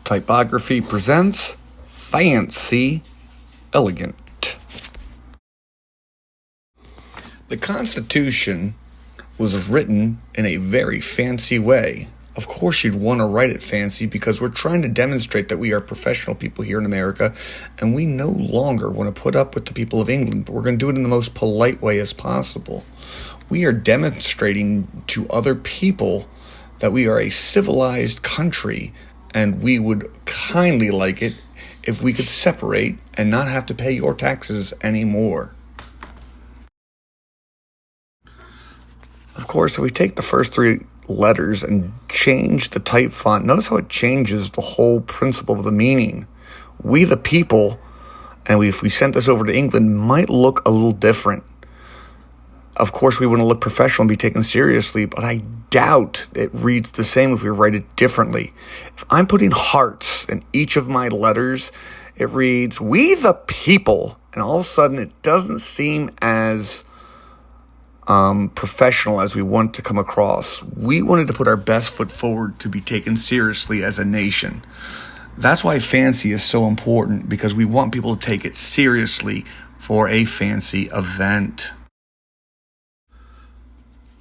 Typography presents Fancy Elegant. The Constitution was written in a very fancy way. Of course you'd want to write it fancy because we're trying to demonstrate that we are professional people here in America and we no longer want to put up with the people of England, but we're going to do it in the most polite way as possible. We are demonstrating to other people that we are a civilized country and we would kindly like it if we could separate and not have to pay your taxes anymore. Of course, if we take the first three letters and change the type font, notice how it changes the whole principle of the meaning. We the people, and if we sent this over to England, might look a little different. Of course, we want to look professional and be taken seriously, but I doubt it reads the same if we write it differently. If I'm putting hearts in each of my letters, it reads, "We the people," and all of a sudden it doesn't seem as professional as we want to come across. We wanted to put our best foot forward to be taken seriously as a nation. That's why fancy is so important, because we want people to take it seriously for a fancy event.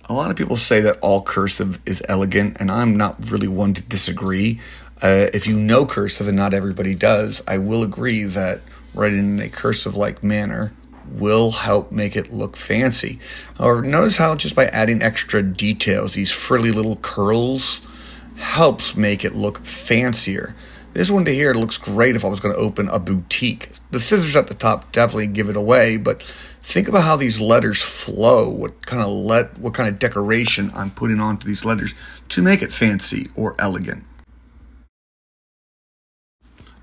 A lot of people say that all cursive is elegant, and I'm not really one to disagree. If you know cursive, and not everybody does, I will agree that writing in a cursive-like manner will help make it look fancy. Or notice how just by adding extra details, these frilly little curls, helps make it look fancier. This one to here looks great if I was going to open a boutique. The scissors at the top definitely give it away, but think about how these letters flow, what kind of decoration I'm putting onto these letters to make it fancy or elegant.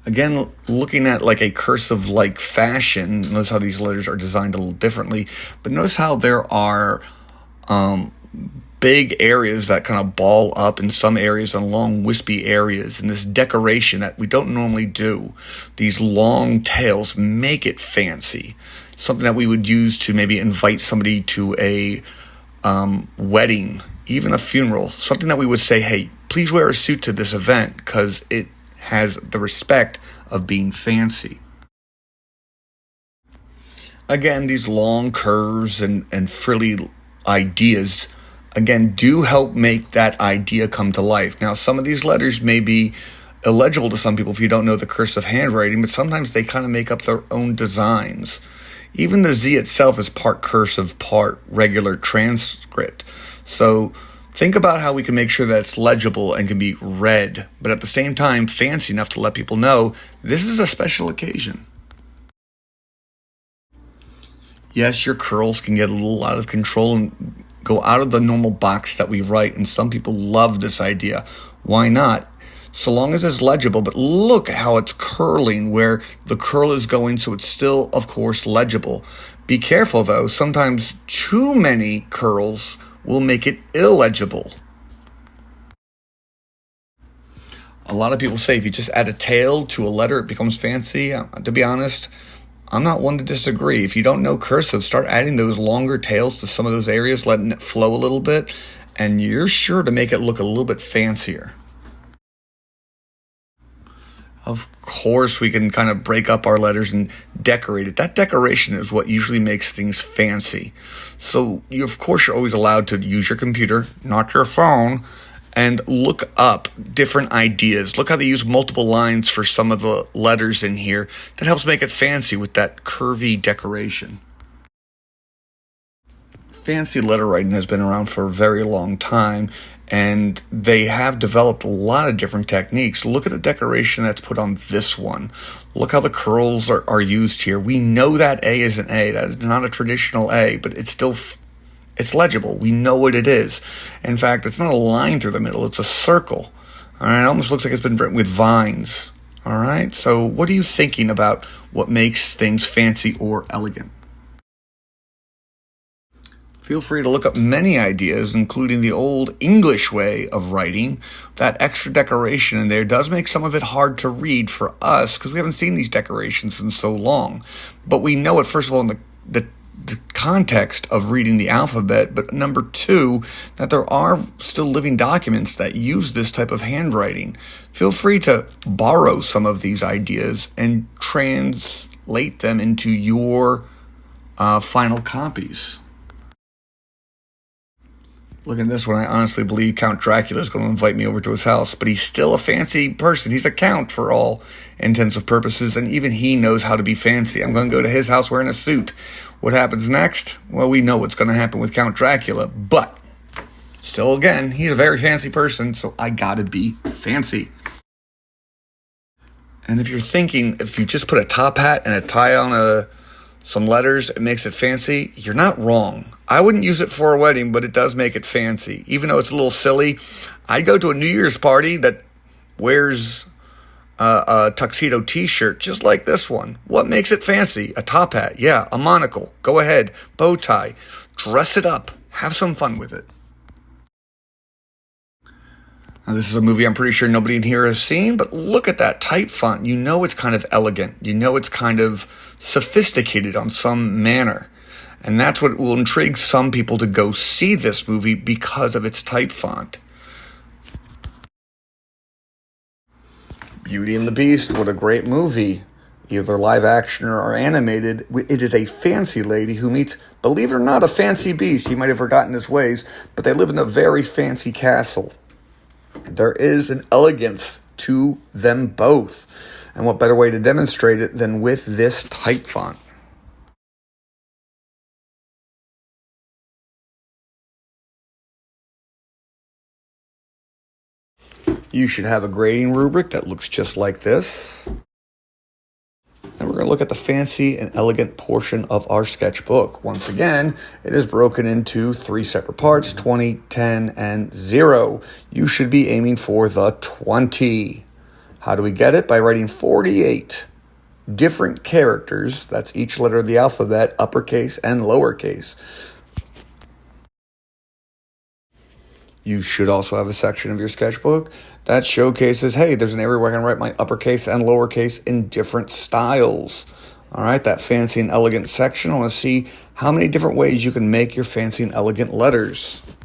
Again, looking at like a cursive-like fashion, notice how these letters are designed a little differently, but notice how there are big areas that kind of ball up in some areas and long wispy areas, and this decoration that we don't normally do. These long tails make it fancy, something that we would use to maybe invite somebody to a wedding, even a funeral, something that we would say, hey, please wear a suit to this event because it has the respect of being fancy. Again, these long curves and frilly ideas, again, do help make that idea come to life. Now, some of these letters may be illegible to some people if you don't know the cursive handwriting, but sometimes they kind of make up their own designs. Even the Z itself is part cursive, part regular transcript. So think about how we can make sure that it's legible and can be read, but at the same time, fancy enough to let people know this is a special occasion. Yes, your curls can get a little out of control and go out of the normal box that we write, and some people love this idea. Why not? So long as it's legible, but look how it's curling where the curl is going, so it's still, of course, legible. Be careful, though. Sometimes too many curls will make it illegible. A lot of people say if you just add a tail to a letter, it becomes fancy. To be honest, I'm not one to disagree. If you don't know cursive, start adding those longer tails to some of those areas, letting it flow a little bit, and you're sure to make it look a little bit fancier. Of course, we can kind of break up our letters and decorate it. That decoration is what usually makes things fancy. So, of course, you're always allowed to use your computer, not your phone, and look up different ideas. Look how they use multiple lines for some of the letters in here. That helps make it fancy with that curvy decoration. Fancy letter writing has been around for a very long time, and they have developed a lot of different techniques. Look at the decoration that's put on this one. Look how the curls are used here. We know that A is an A. That is not a traditional A, but it's legible. We know what it is. In fact, it's not a line through the middle. It's a circle. All right, it almost looks like it's been written with vines. All right, so what are you thinking about what makes things fancy or elegant? Feel free to look up many ideas, including the old English way of writing. That extra decoration in there does make some of it hard to read for us because we haven't seen these decorations in so long. But we know it, first of all, in the the context of reading the alphabet, but number two, that there are still living documents that use this type of handwriting. Feel free to borrow some of these ideas and translate them into your final copies. Look at this one. I honestly believe Count Dracula is going to invite me over to his house, but he's still a fancy person. He's a count for all intents and purposes, and even he knows how to be fancy. I'm going to go to his house wearing a suit. What happens next? Well, we know what's going to happen with Count Dracula, but still, again, he's a very fancy person, so I got to be fancy. And if you're thinking, if you just put a top hat and a tie on some letters, it makes it fancy, you're not wrong. I wouldn't use it for a wedding, but it does make it fancy. Even though it's a little silly, I'd go to a New Year's party that wears a tuxedo t-shirt just like this one. What makes it fancy? A top hat, yeah, a monocle. Go ahead, bow tie. Dress it up. Have some fun with it. Now, this is a movie I'm pretty sure nobody in here has seen, but look at that type font. You know it's kind of elegant. You know it's kind of sophisticated on some manner. And that's what will intrigue some people to go see this movie because of its type font. Beauty and the Beast, what a great movie. Either live action or animated. It is a fancy lady who meets, believe it or not, a fancy beast. He might have forgotten his ways, but they live in a very fancy castle. There is an elegance to them both. And what better way to demonstrate it than with this type font? You should have a grading rubric that looks just like this. And we're going to look at the fancy and elegant portion of our sketchbook. Once again, it is broken into 3 separate parts, 20, 10, and 0. You should be aiming for the 20. How do we get it? By writing 48 different characters. That's each letter of the alphabet, uppercase and lowercase. You should also have a section of your sketchbook that showcases, hey, there's an area where I can write my uppercase and lowercase in different styles. All right, that fancy and elegant section, I want to see how many different ways you can make your fancy and elegant letters.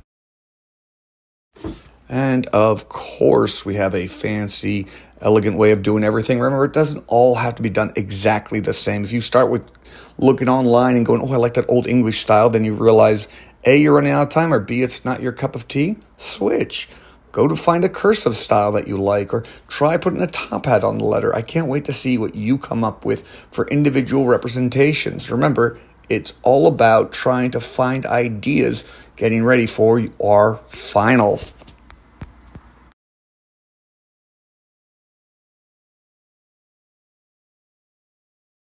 And of course, we have a fancy, elegant way of doing everything. Remember, it doesn't all have to be done exactly the same. If you start with looking online and going, oh, I like that old English style, then you realize, A, you're running out of time, or B, it's not your cup of tea, switch. Go to find a cursive style that you like, or try putting a top hat on the letter. I can't wait to see what you come up with for individual representations. Remember, it's all about trying to find ideas, getting ready for our final.